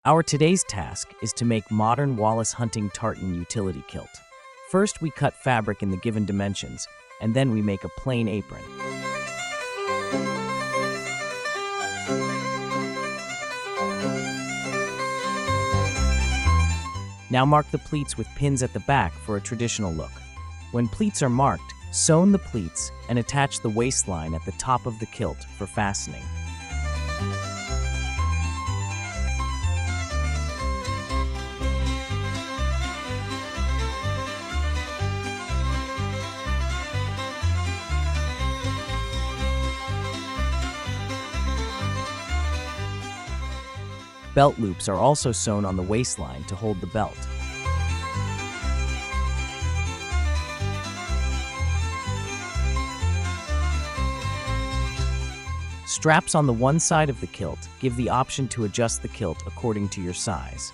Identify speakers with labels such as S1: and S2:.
S1: Our today's task is to make modern Wallace Hunting Tartan utility kilt. First, we cut fabric in the given dimensions, and then we make a plain apron. Now mark the pleats with pins at the back for a traditional look. When pleats are marked, sewn the pleats and attach the waistline at the top of the kilt for fastening. Belt loops are also sewn on the waistline to hold the belt. Straps on the one side of the kilt give the option to adjust the kilt according to your size.